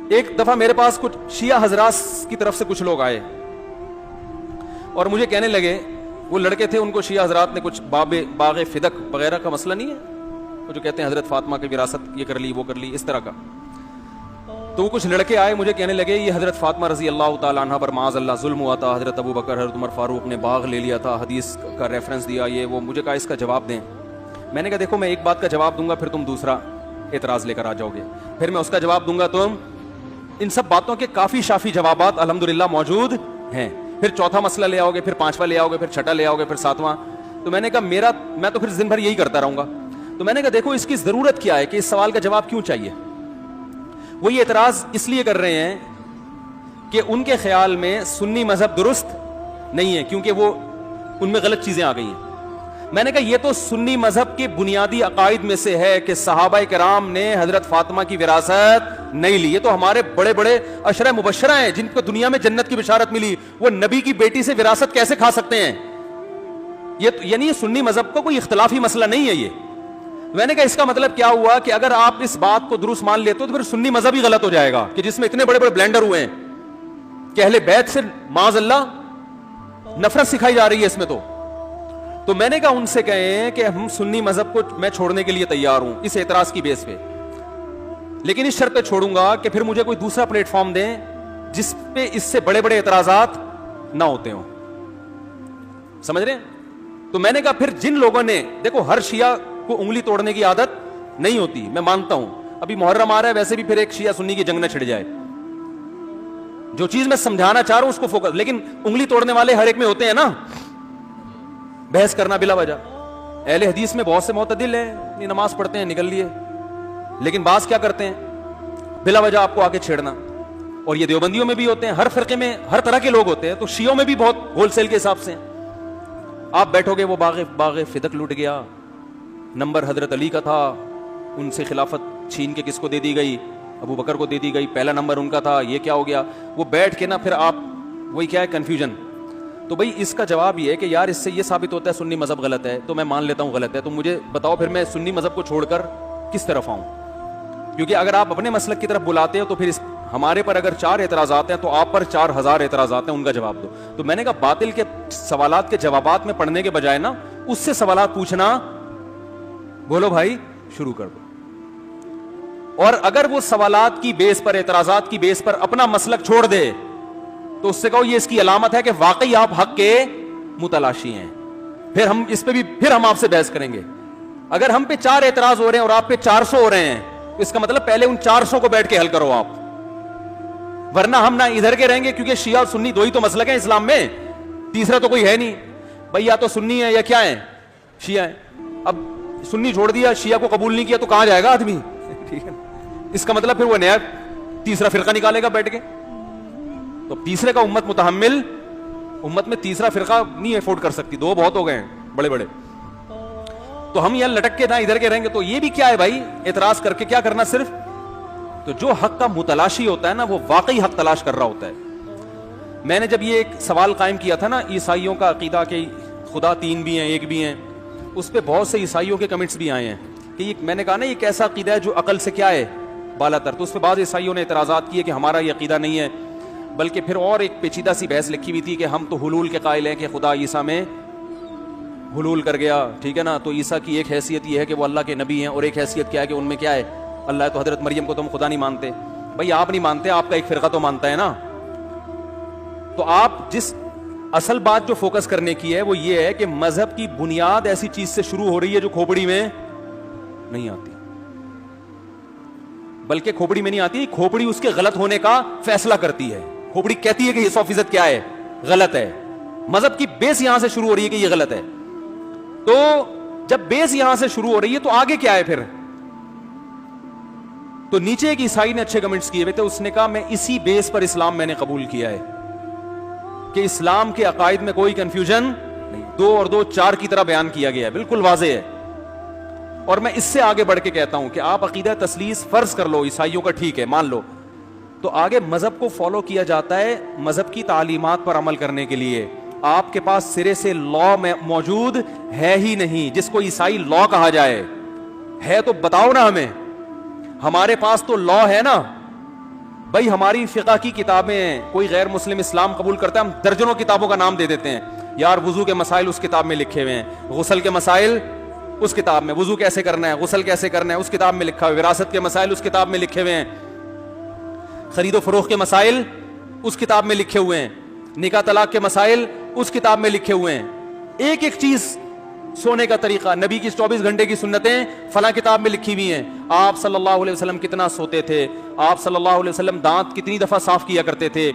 ایک دفعہ میرے پاس کچھ شیعہ حضرات کی طرف سے کچھ لوگ آئے اور مجھے کہنے لگے, وہ لڑکے تھے, ان کو شیعہ حضرات نے کچھ باغ فدق وغیرہ کا مسئلہ نہیں ہے, وہ جو کہتے ہیں حضرت فاطمہ کی وراثت یہ کر لی وہ کر لی اس طرح کا, تو وہ کچھ لڑکے آئے مجھے کہنے لگے یہ حضرت فاطمہ رضی اللہ تعالیٰ عنہ پر معاذ اللہ ظلم ہوا تھا, حضرت ابو بکر حضرت عمر فاروق نے باغ لے لیا تھا, حدیث کا ریفرنس دیا یہ وہ. مجھے کہا اس کا جواب دیں. میں نے کہا دیکھو میں ایک بات کا جواب دوں گا پھر تم دوسرا اعتراض لے کر آ جاؤ گے, پھر میں اس کا جواب دوں گا, تم ان سب باتوں کے کافی شافی جوابات الحمدللہ موجود ہیں, پھر چوتھا مسئلہ لے آؤ گے, پھر پانچواں لے آؤ گے, پھر چھٹا لے آؤ گے, پھر ساتواں. تو میں نے کہا میں تو پھر دن بھر یہی کرتا رہوں گا. تو میں نے کہا دیکھو اس کی ضرورت کیا ہے کہ اس سوال کا جواب کیوں چاہیے. وہ یہ اعتراض اس لیے کر رہے ہیں کہ ان کے خیال میں سنی مذہب درست نہیں ہے کیونکہ وہ ان میں غلط چیزیں آ گئی ہیں. میں نے کہا یہ تو سنی مذہب کے بنیادی عقائد میں سے ہے کہ صحابہ کرام نے حضرت فاطمہ کی وراثت نہیں لی. یہ تو ہمارے بڑے بڑے عشرہ مبشرہ ہیں جن کو دنیا میں جنت کی بشارت ملی, وہ نبی کی بیٹی سے وراثت کیسے کھا سکتے ہیں. یعنی یہ سنی مذہب کا کوئی اختلافی مسئلہ نہیں ہے یہ. میں نے کہا اس کا مطلب کیا ہوا کہ اگر آپ اس بات کو درست مان لیتے ہو تو پھر سنی مذہب ہی غلط ہو جائے گا کہ جس میں اتنے بڑے بڑے بلینڈر ہوئے ہیں کہ اہل بیت سے معاذ اللہ نفرت سکھائی جا رہی ہے اس میں. تو میں نے کہا ان سے کہیں کہ ہم سنی مذہب کو میں چھوڑنے کے لیے تیار ہوں اس اعتراض کی بیس پہ, لیکن اس شرط پہ چھوڑوں گا کہ پھر مجھے کوئی دوسرا پلیٹ فارم دیں جس پہ اس سے بڑے بڑے اعتراضات نہ ہوتے ہوں. سمجھ رہے ہیں. تو میں نے کہا پھر جن لوگوں نے, دیکھو ہر شیعہ کو انگلی توڑنے کی عادت نہیں ہوتی, میں مانتا ہوں ابھی محرم آ رہا ہے, ویسے بھی پھر ایک شیعہ سنی کی جنگ نہ چھڑ جائے. جو چیز میں سمجھانا چاہ رہا ہوں اس کو فوکس, لیکن انگلی توڑنے والے ہر ایک میں ہوتے ہیں نا, بحث کرنا بلا وجہ. اہل حدیث میں بہت سے معتدل ہیں, نماز پڑھتے ہیں نکل لیے, لیکن بعض کیا کرتے ہیں بلا وجہ آپ کو آ کے چھیڑنا. اور یہ دیوبندیوں میں بھی ہوتے ہیں, ہر فرقے میں ہر طرح کے لوگ ہوتے ہیں, تو شیعوں میں بھی بہت ہول سیل کے حساب سے. آپ بیٹھو گے وہ باغ فدق لوٹ گیا, نمبر حضرت علی کا تھا, ان سے خلافت چھین کے کس کو دے دی گئی, ابو بکر کو دے دی گئی, پہلا نمبر ان کا تھا, یہ کیا ہو گیا. وہ بیٹھ کے نا پھر آپ وہی کیا ہے کنفیوژن. تو بھائی اس کا جواب یہ ہے کہ یار اس سے یہ ثابت ہوتا ہے سنی مذہب غلط ہے, تو میں مان لیتا ہوں غلط ہے, تو مجھے بتاؤ پھر میں سنی مذہب کو چھوڑ کر کس طرف آؤں. کیونکہ اگر آپ اپنے مسلک کی طرف بلاتے ہو تو پھر ہمارے پر اگر 4 اعتراضات ہیں تو آپ پر 4000 اعتراضات ہیں, ان کا جواب دو. تو میں نے کہا باطل کے سوالات کے جوابات میں پڑھنے کے بجائے نا اس سے سوالات پوچھنا, بولو بھائی شروع کر دو. اور اگر وہ سوالات کی بیس پر, اعتراضات کی بیس پر اپنا مسلک چھوڑ دے تو اس سے کہو یہ اس کی علامت ہے کہ واقعی آپ حق کے متلاشی ہیں, پھر ہم اس پہ بھی پھر ہم آپ سے بحث کریں گے. اگر ہم پہ 4 اعتراض ہو رہے ہیں اور آپ پہ 400 ہو رہے ہیں تو اس کا مطلب پہلے ان 400 کو بیٹھ کے حل کرو آپ, ورنہ ہم نہ ادھر کے رہیں گے, کیونکہ شیعہ اور سنی 2 ہی تو مسلک ہیں اسلام میں, تیسرا تو کوئی ہے نہیں بھائی, یا تو سنی ہے یا کیا ہے شیعہ ہے. اب سنی چھوڑ دیا, شیعہ کو قبول نہیں کیا تو کہاں جائے گا آدمی, ٹھیک ہے. اس کا مطلب پھر وہ نیا تیسرا فرقہ نکالے گا بیٹھ کے. تو تیسرے کا امت متحمل, امت میں تیسرا فرقہ نہیں افورڈ کر سکتی, 2 بہت ہو گئے ہیں بڑے بڑے. تو ہم یہاں لٹک کے نہ ادھر کے رہیں گے. تو یہ بھی کیا ہے بھائی, اعتراض کر کے کیا کرنا صرف. تو جو حق کا متلاشی ہوتا ہے نا وہ واقعی حق تلاش کر رہا ہوتا ہے. میں نے جب یہ ایک سوال قائم کیا تھا نا عیسائیوں کا عقیدہ کہ خدا 3 بھی ہیں 1 بھی ہیں, اس پہ بہت سے عیسائیوں کے کمنٹس بھی آئے ہیں کہ یہ, میں نے کہا نا یہ کیسا عقیدہ ہے جو عقل سے کیا ہے بالا تر. تو اس پہ بعض عیسائیوں نے اعتراضات کیے کہ ہمارا یہ عقیدہ نہیں ہے, بلکہ پھر اور ایک پیچیدہ سی بحث لکھی ہوئی تھی کہ ہم تو حلول کے قائل ہیں کہ خدا عیسیٰ میں حلول کر گیا, ٹھیک ہے نا. تو عیسیٰ کی ایک حیثیت یہ ہے کہ وہ اللہ کے نبی ہیں, اور ایک حیثیت کیا ہے کہ ان میں کیا ہے اللہ ہے. تو حضرت مریم کو تم خدا نہیں مانتے. بھائی آپ نہیں مانتے, آپ کا ایک فرقہ تو مانتا ہے نا. تو آپ جس اصل بات جو فوکس کرنے کی ہے وہ یہ ہے کہ مذہب کی بنیاد ایسی چیز سے شروع ہو رہی ہے جو کھوپڑی میں نہیں آتی, بلکہ کھوپڑی میں نہیں آتی, کھوپڑی اس کے غلط ہونے کا فیصلہ کرتی ہے. کھوپڑی کہتی ہے کہ یہ 100% کیا ہے غلط ہے. مذہب کی بیس یہاں سے شروع ہو رہی ہے کہ یہ غلط ہے. تو جب بیس یہاں سے شروع ہو رہی ہے تو آگے کیا ہے پھر. تو نیچے ایک عیسائی نے اچھے کمنٹس کیے ہوئے تھے, اس نے کہا میں اسی بیس پر اسلام میں نے قبول کیا ہے کہ اسلام کے عقائد میں کوئی کنفیوژن نہیں, 2 اور 2 4 کی طرح بیان کیا گیا ہے, بالکل واضح ہے. اور میں اس سے آگے بڑھ کے کہتا ہوں کہ آپ عقیدہ تثلیث فرض کر لو عیسائیوں کا, ٹھیک ہے مان لو, تو آگے مذہب کو فالو کیا جاتا ہے مذہب کی تعلیمات پر عمل کرنے کے لیے. آپ کے پاس سرے سے لا موجود ہے ہی نہیں جس کو عیسائی لا کہا جائے. ہے تو بتاؤ نا ہمیں, ہمارے پاس تو لا ہے نا, بھائی ہماری فقہ کی کتابیں ہیں, کوئی غیر مسلم اسلام قبول کرتا ہے, ہم درجنوں کتابوں کا نام دے دیتے ہیں, یار وضو کے مسائل اس کتاب میں لکھے ہوئے ہیں, غسل کے مسائل اس کتاب میں, وضو کیسے کرنا ہے, غسل کیسے کرنا ہے اس کتاب میں لکھا ہوا ہے, وراثت کے مسائل اس کتاب میں لکھے ہوئے ہیں, خرید و فروخت کے مسائل اس کتاب میں لکھے ہوئے ہیں, نکاح طلاق کے مسائل اس کتاب میں لکھے ہوئے ہیں, ایک ایک چیز, سونے کا طریقہ, نبی کی 24 گھنٹے کی سنتیں فلاں کتاب میں لکھی ہوئی ہیں, آپ صلی اللہ علیہ وسلم کتنا سوتے تھے, آپ صلی اللہ علیہ وسلم دانت کتنی دفعہ صاف کیا کرتے تھے,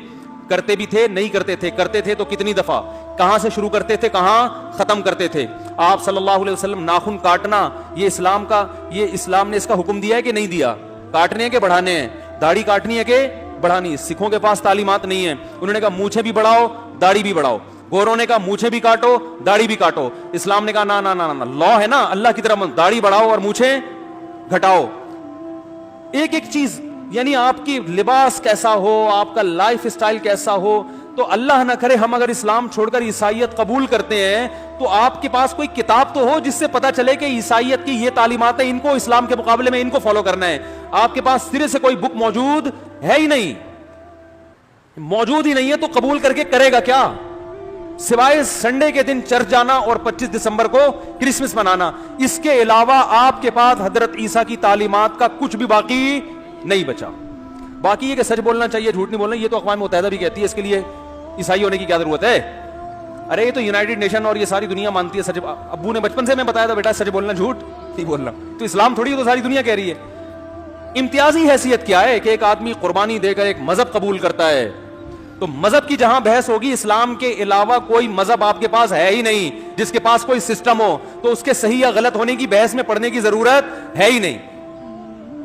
کرتے بھی تھے نہیں کرتے تھے, کرتے تھے تو کتنی دفعہ, کہاں سے شروع کرتے تھے کہاں ختم کرتے تھے, آپ صلی اللہ علیہ وسلم ناخن کاٹنا, یہ اسلام کا, یہ اسلام نے اس کا حکم دیا ہے کہ نہیں دیا, کاٹنے ہیں کہ بڑھانے ہیں, داڑھی کاٹنی ہے کہ بڑھانی, سکھوں کے پاس تعلیمات نہیں ہے, انہوں نے کہا مونچھیں بھی بڑھاؤ داڑھی بھی بڑھاؤ, گوروں نے کہا مونچھیں بھی کاٹو داڑھی بھی کاٹو, اسلام نے کہا نا نا نا نا, لا ہے نا اللہ کی طرف, داڑھی بڑھاؤ اور مونچھیں گھٹاؤ, ایک ایک چیز. یعنی آپ کی لباس کیسا ہو, آپ کا لائف اسٹائل کیسا ہو, تو اللہ نہ کرے ہم اگر اسلام چھوڑ کر عیسائیت قبول کرتے ہیں تو آپ کے پاس کوئی کتاب تو ہو جس سے پتا چلے کہ عیسائیت کی یہ تعلیمات ہیں, ان کو اسلام کے مقابلے میں ان کو فالو کرنا ہے. آپ کے پاس سرے سے کوئی بک موجود ہے ہی نہیں, موجود ہی نہیں ہے, تو قبول کر کے کرے گا کیا, سوائے سنڈے کے دن چرچ جانا اور 25 دسمبر کو کرسمس منانا. اس کے علاوہ آپ کے پاس حضرت عیسیٰ کی تعلیمات کا کچھ بھی باقی نہیں بچا. باقی یہ کہ سچ بولنا چاہیے, جھوٹ نہیں بولنا, یہ تو اقوام متحدہ بھی کہتی ہے, اس کے لیے عیسائی ہونے کی کیا ضرورت ہے. ارے یہ تو یونائٹڈ نیشن اور یہ ساری دنیا مانتی ہے سچ. ابو نے بچپن سے میں بتایا تھا بیٹا سچ بولنا جھوٹ نہیں بولنا, تو اسلام تھوڑی, تو ساری دنیا کہہ رہی ہے. امتیازی حیثیت کیا ہے کہ ایک آدمی قربانی دے کر ایک مذہب قبول کرتا ہے, تو مذہب کی جہاں بحث ہوگی, اسلام کے علاوہ کوئی مذہب آپ کے پاس ہے ہی نہیں جس کے پاس کوئی سسٹم ہو, تو اس کے صحیح یا غلط ہونے کی بحث میں پڑھنے کی ضرورت ہے ہی نہیں.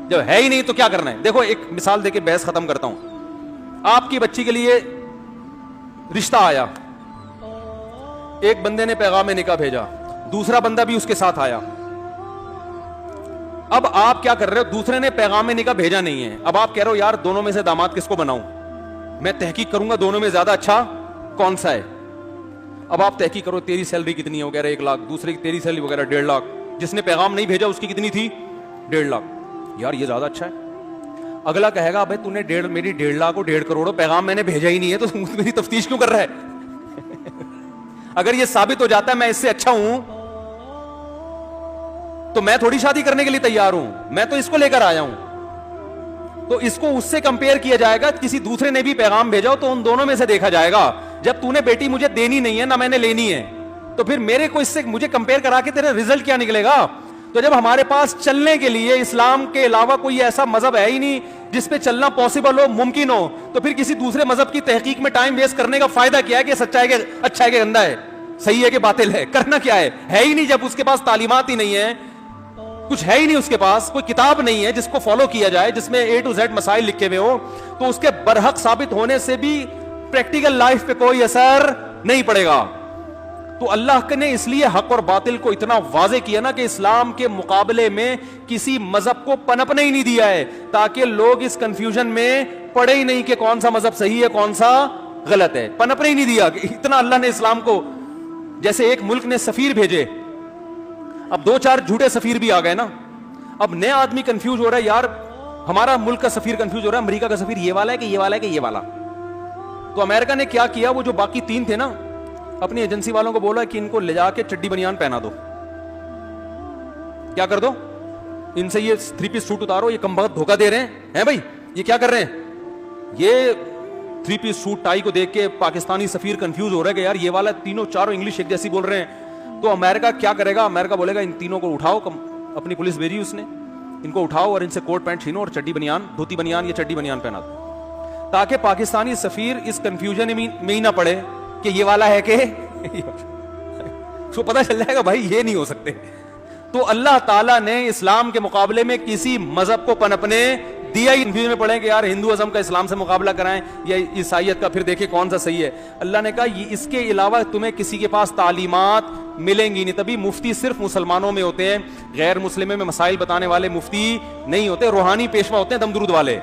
جب ہے ہی نہیں تو کیا کرنا ہے. دیکھو ایک مثال دے کے بحث ختم کرتا ہوں. آپ کی بچی کے لیے رشتہ آیا, ایک بندے نے پیغام نکاح بھیجا, دوسرا بندہ بھی اس کے ساتھ آیا. اب آپ کیا کر رہے ہو, دوسرے نے پیغام نکاح بھیجا نہیں ہے, اب آپ کہہ رہے ہو یار دونوں میں سے داماد کس کو بناؤں, میں تحقیق کروں گا دونوں میں زیادہ اچھا کون سا ہے. اب آپ تحقیق کرو, تیری سیلری کتنی ہے, وہ کہہ رہے 1 لاکھ, دوسرے کی تیری سیلری وغیرہ 1.5 لاکھ, جس نے پیغام نہیں بھیجا اس کی کتنی تھی 1.5 لاکھ. یار یہ زیادہ اچھا ہے. اگلا کہے گا بھائی تو نے میری 1.5 لاکھ اور 1.5 کروڑ پیغام میں نے بھیجا ہی نہیں ہے, تو میری تفتیش کیوں کر رہا ہے. اگر یہ ثابت ہو جاتا ہے میں اس سے اچھا ہوں تو میں تھوڑی شادی کرنے کے لیے تیار ہوں, میں تو اس کو لے کر آیا ہوں. تو اس کو اس سے کمپیئر کیا جائے گا, کسی دوسرے نے بھی پیغام بھیجا ہو تو ان دونوں میں سے دیکھا جائے گا. جب تو نے بیٹی مجھے دینی نہیں ہے نہ میں نے لینی ہے, تو پھر میرے کو اس سے مجھے کمپیئر کرا کے تیرا رزلٹ کیا نکلے گا. تو جب ہمارے پاس چلنے کے لیے اسلام کے علاوہ کوئی ایسا مذہب ہے ہی نہیں جس پہ چلنا پاسبل ہو, ممکن ہو, تو پھر کسی دوسرے مذہب کی تحقیق میں ٹائم ویسٹ کرنے کا فائدہ کیا ہے کہ سچا ہے کہ اچھا ہے کہ گندا ہے, صحیح ہے کہ باطل ہے, کرنا کیا ہے ہی نہیں. جب اس کے پاس تعلیمات ہی نہیں ہے, کچھ ہے ہی نہیں, اس کے پاس کوئی کتاب نہیں ہے جس کو فالو کیا جائے, جس میں A to Z مسائل لکھے ہوئے ہو, تو اس کے برحق ثابت ہونے سے بھی پریکٹیکل لائف پہ کوئی اثر نہیں پڑے گا. تو اللہ نے اس لیے حق اور باطل کو اتنا واضح کیا نا کہ اسلام کے مقابلے میں کسی مذہب کو پنپنے ہی نہیں دیا ہے, تاکہ لوگ اس کنفیوژن میں پڑے ہی نہیں کہ کون سا مذہب صحیح ہے کون سا غلط ہے, پنپنے ہی نہیں دیا. اتنا اللہ نے اسلام کو, جیسے ایک ملک نے سفیر بھیجے, اب 2-4 جھوٹے سفیر بھی آ گئے نا, اب نیا آدمی کنفیوز ہو رہا ہے, یار ہمارا ملک کا سفیر کنفیوز ہو رہا ہے, امریکہ کا سفیر یہ والا ہے کہ یہ والا ہے کہ یہ والا. تو امریکہ نے کیا کیا, وہ جو باقی 3 تھے نا, اپنی ایجنسی والوں کو بولا کہ ان کو لے جا کے چڈی بنیان پہنا دو, کیا کر دو, ان سے یہ 3 پیس سوٹ اتارو, یہ کم بخت دھوکہ دے رہے ہیں بھائی, یہ کیا کر رہے ہیں. یہ 3 پیس سوٹ ٹائی کو دیکھ کے پاکستانی سفیر کنفیوز ہو رہا ہے کہ یار یہ والا, تینوں چاروں انگلش ایک جیسی بول رہے ہیں. تو امریکہ کیا کرے گا, امریکہ بولے گا ان تینوں کو اٹھاؤ, اپنی پولیس بھیجی اس نے, ان کو اٹھاؤ اور ان سے کوٹ پینٹ چھینو اور چڈی بنیان, دھوتی بنیان یا چڈی بنیان پہنا دو, تاکہ پاکستانی سفیر اس کنفیوژن میں ہی نہ پڑے کہ یہ والا ہے کہ تو پتہ چل جائے گا بھائی یہ نہیں ہو سکتے. تو اللہ تعالیٰ نے اسلام کے مقابلے میں کسی مذہب کو پنپنے دیا ہی. کنفیوژن میں پڑھیں کہ یار ہندوازم کا اسلام سے مقابلہ کرائیں یا عیسائیت کا, پھر دیکھیں کون سا صحیح ہے. اللہ نے کہا اس کے علاوہ تمہیں کسی کے پاس تعلیمات ملیں گی نہیں. تبھی مفتی صرف مسلمانوں میں ہوتے ہیں, غیر مسلموں میں مسائل بتانے والے مفتی نہیں ہوتے. روحانی پیشوا ہوتے ہیں, دم درود والے,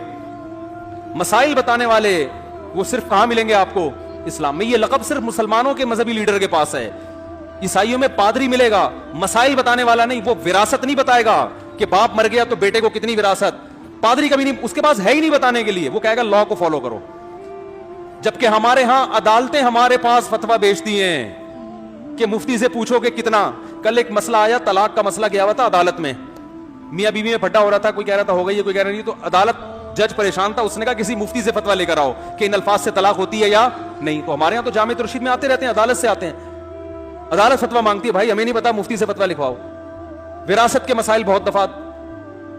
مسائل بتانے والے وہ صرف کہاں ملیں گے آپ کو, اسلام میں. یہ لقب صرف مسلمانوں کے مذہبی لیڈر کے پاس ہے. عیسائیوں میں پادری ملے گا, مسائل بتانے والا نہیں, وہ وراثت نہیں بتائے گا کہ باپ مر گیا تو بیٹے کو کتنی وراثت. پادری کبھی نہیں, اس کے پاس ہے ہی نہیں بتانے کے لیے, وہ کہے گا لا کو فالو کرو. جبکہ ہمارے ہاں عدالتیں ہمارے پاس فتویٰ بیچتی ہیں کہ مفتی سے پوچھو کہ کتنا. کل ایک مسئلہ آیا, طلاق کا مسئلہ گیا ہوا تھا عدالت میں, میاں بیوی میں پھڈا ہو رہا تھا, کوئی کہہ رہا تھا ہو گئی ہے, کوئی کہہ رہا نہیں. تو عدالت جج پریشان تھا, اس نے کہا کسی مفتی سے فتویٰ لے کر آؤ کہ ان الفاظ سے طلاق ہوتی ہے یا نہیں. تو ہمارے یہاں تو جامع الرشید میں آتے رہتے ہیں, عدالت سے آتے ہیں, عدالت فتویٰ مانگتی ہے, بھائی ہمیں نہیں پتا, مفتی سے فتویٰ لکھواؤ. وراثت کے مسائل بہت دفعہ,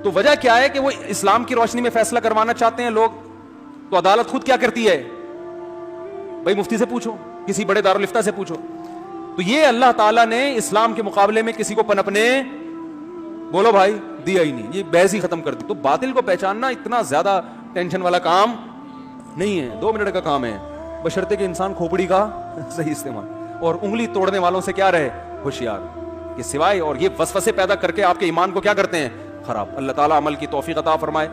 تو وجہ کیا ہے کہ وہ اسلام کی روشنی میں فیصلہ کروانا چاہتے ہیں لوگ, تو عدالت خود کیا کرتی ہے, بھائی مفتی سے پوچھو, کسی بڑے دارالفتہ سے پوچھو. تو یہ اللہ تعالیٰ نے اسلام کے مقابلے میں کسی کو پنپنے, بولو بھائی, دیا ہی نہیں, یہ بحث ہی ختم کر دی. تو باطل کو پہچاننا اتنا زیادہ ٹینشن والا کام نہیں ہے, 2 منٹ کا کام ہے, بشرطے کہ انسان کھوپڑی کا صحیح استعمال, اور انگلی توڑنے والوں سے کیا رہے, ہوشیار. یہ سوائے, اور یہ وسوسے پیدا کر کے آپ کے ایمان کو کیا کرتے ہیں, خراب. اللہ تعالیٰ عمل کی توفیق عطا فرمائے.